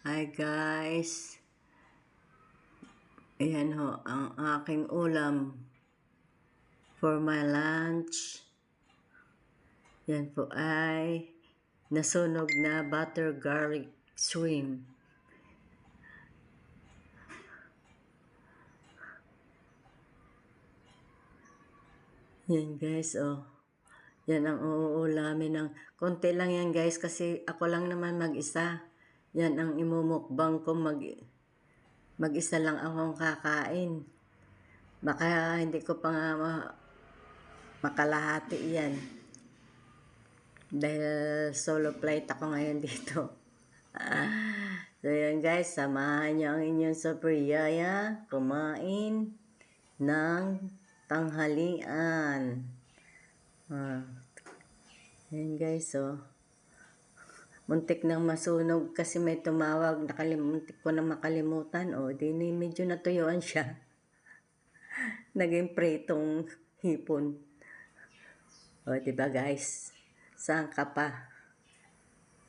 Hi guys, ayan ho ang aking ulam for my lunch. Yan po ay nasunog na butter garlic shrimp. Yan guys, oh. Yan ang uulamin ng konti lang yan guys kasi ako lang naman mag-isa. Yan ang imumukbang ko, mag-isa lang akong kakain. Baka hindi ko pa nga makalahati yan. Dahil solo flight ako ngayon dito. So yan guys, samahan niyo ang inyong sobriyaya kumain ng tanghalian. Yan guys, oh. Muntik nang masunog kasi may tumawag, muntik ko na makalimutan. O, di medyo natuyuan siya. Naging pritong hipon. O, diba guys? Saan ka pa?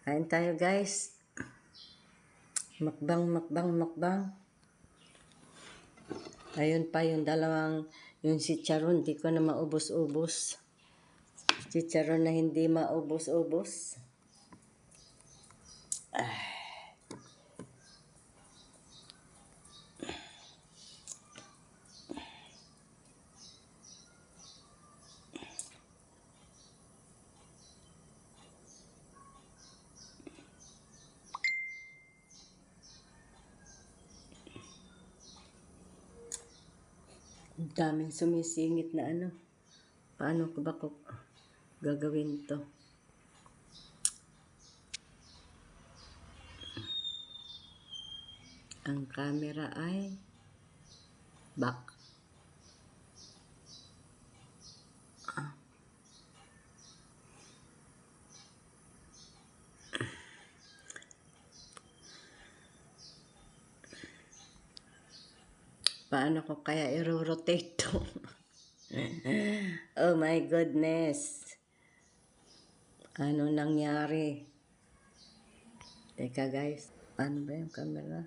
Kain tayo guys. Makbang. Ayun pa yung yung chicharon, di ko na maubos-ubos. Chicharon na hindi maubos-ubos. Ang daming sumisingit na ano. Paano ko ba gagawin to? Ang camera ay back. Paano ko kaya i-rotate to? Oh my goodness. Ano nangyari? Teka guys, ano ba yung camera?